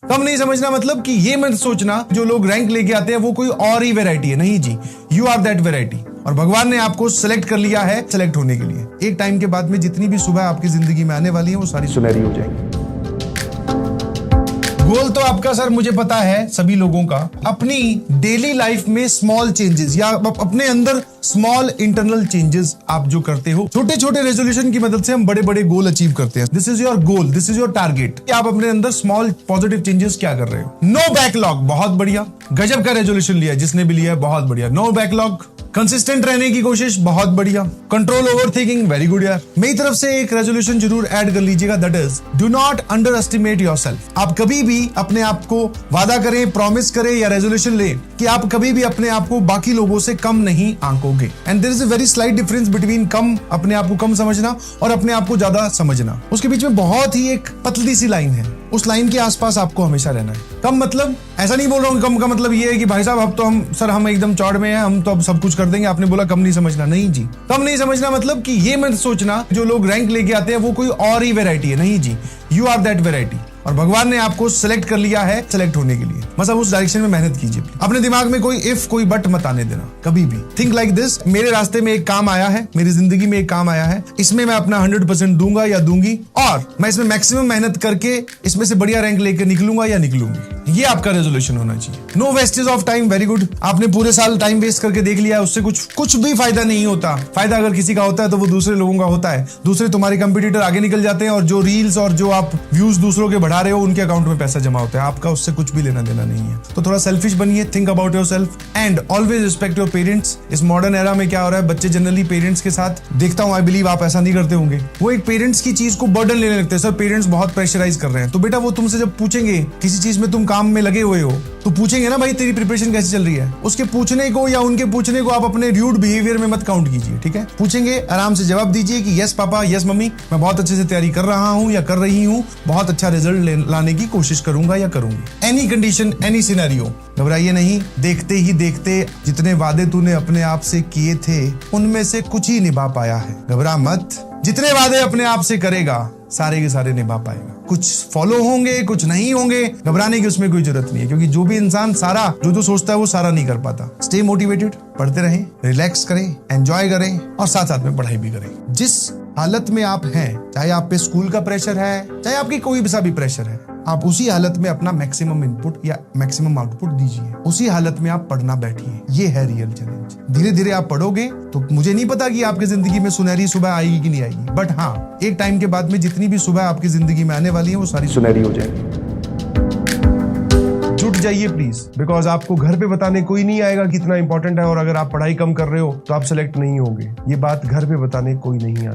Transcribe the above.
कम नहीं समझना मतलब कि ये मत सोचना जो लोग रैंक लेके आते हैं वो कोई और ही वैरायटी है। नहीं जी, यू आर दैट वैरायटी और भगवान ने आपको सिलेक्ट कर लिया है सिलेक्ट होने के लिए। एक टाइम के बाद में जितनी भी सुबह आपकी जिंदगी में आने वाली है वो सारी सुनहरी हो जाएंगी। गोल तो आपका सर मुझे पता है सभी लोगों का, अपनी डेली लाइफ में स्मॉल चेंजेस या अपने अंदर स्मॉल इंटरनल चेंजेस आप जो करते हो, छोटे छोटे रेजोल्यूशन की मदद से हम बड़े बड़े गोल अचीव करते हैं। This is your goal, this is your target कि आप अपने अंदर स्मॉल पॉजिटिव चेंजेस क्या कर रहे हो। नो बैकलॉग, बहुत बढ़िया, गजब का रेजोल्यूशन लिया जिसने भी लिया है, बहुत बढ़िया। नो बैकलॉग, कंसिस्टेंट रहने की कोशिश, बहुत बढ़िया। Control over thinking, very good यार। मेरी तरफ से एक रेजोल्यूशन जरूर ऐड कर लीजिएगा, that is do not under estimate yourself. आप कभी भी अपने आप को वादा करें, प्रॉमिस करें या रेजोल्यूशन लें कि आप कभी भी अपने आप को बाकी लोगों से कम नहीं आंकोगे। And there is a very slight difference between कम, अपने आप को कम समझना और अपने आप को ज्यादा समझना। उसके बीच में बहुत ही एक पतली सी लाइन है, उस लाइन के आसपास आपको हमेशा रहना है। कम मतलब ऐसा नहीं बोल रहा हूं, कम का मतलब ये है कि भाई साहब अब तो हम एकदम चौड़ में हैं, हम तो अब सब कुछ कर देंगे। आपने बोला कम नहीं समझना, नहीं जी, कम नहीं समझना मतलब कि ये मत सोचना जो लोग रैंक लेके आते हैं वो कोई और ही वैरायटी है। नहीं जी, यू आर दैट वैरायटी और भगवान ने आपको सिलेक्ट कर लिया है सिलेक्ट होने के लिए। बस अब उस डायरेक्शन में मेहनत कीजिए। अपने दिमाग में कोई इफ कोई बट मत आने देना कभी भी। थिंक लाइक दिस, मेरे रास्ते में एक काम आया है, मेरी जिंदगी में एक काम आया है, इसमें मैं अपना 100% दूंगा या दूंगी और मैं इसमें मैक्सिमम मेहनत करके इसमें से बढ़िया रैंक लेकर निकलूंगा या निकलूंगी। ये आपका रेजोल्यूशन होना चाहिए। No wastage of time, very good. आपने पूरे साल टाइम वेस्ट करके देख लिया, उससे कुछ भी फायदा नहीं होता। फायदा अगर किसी का होता है तो वो दूसरे लोगों का होता है। दूसरे तुम्हारे कंपटीटर आगे निकल जाते हैं और जो रील्स और जो आप व्यूज दूसरों के बढ़ा रहे हो उनके अकाउंट में पैसा जमा होता है, आपका उससे कुछ भी लेना देना नहीं है। तो थोड़ा सेल्फिश बनिए, think about yourself and always respect your parents. इस मॉडर्न एरा में क्या हो रहा है, बच्चे जनरली पेरेंट्स के साथ, देखता हूं, आई बिलीव आप ऐसा नहीं करते होंगे, वो एक पेरेंट्स की चीज को बर्डन लेने लगते हैं। सर पेरेंट्स बहुत प्रेशराइज कर रहे हैं, तो बेटा वो तुमसे जब पूछेंगे किसी चीज में तुम काम में लगे हुए हो तो पूछेंगे ना भाई तेरी प्रिपरेशन कैसे चल रही है। उसके पूछने को या उनके पूछने को आप अपने र्यूड बिहेवियर में मत काउंट कीजिए, ठीक है। पूछेंगे आराम से जवाब दीजिए कि यस पापा, यस मम्मी, मैं बहुत अच्छे से तैयारी कर रहा हूं या कर रही हूं, बहुत अच्छा रिजल्ट लाने की कोशिश करूंगा या करूंगी। एनी कंडीशन, एनी सिनेरियो, घबराइए नहीं। देखते ही देखते जितने वादे तूने अपने आप से किए थे उनमें से कुछ ही निभा पाया है। घबरा मत, जितने वादे अपने आप से करेगा सारे के सारे निभा पाएगा। कुछ फॉलो होंगे, कुछ नहीं होंगे, घबराने की उसमें कोई जरूरत नहीं है, क्योंकि जो भी इंसान सारा जो सोचता है वो सारा नहीं कर पाता। स्टे मोटिवेटेड, पढ़ते रहें, रिलैक्स करें, एंजॉय करें और साथ साथ में पढ़ाई भी करें। जिस हालत में आप हैं, चाहे आप पे स्कूल का प्रेशर है, चाहे आपकी कोई सा भी प्रेशर है, आप उसी हालत में अपना मैक्सिमम इनपुट या मैक्सिमम आउटपुट दीजिए। उसी हालत में आप पढ़ना बैठिए, ये है रियल चैलेंज। धीरे धीरे आप पढ़ोगे तो मुझे नहीं पता कि आपकी जिंदगी में सुनहरी सुबह आएगी कि नहीं आएगी, बट हाँ, एक टाइम के बाद में जितनी भी सुबह आपकी जिंदगी में आने वाली है वो सारी सुनहरी हो जाएगी। जुट जाइए प्लीज, बिकॉज आपको घर पे बताने कोई नहीं आएगा कितना इंपॉर्टेंट है, और अगर आप पढ़ाई कम कर रहे हो तो आप सिलेक्ट नहीं होंगे। ये बात घर पे बताने कोई नहीं आएगा।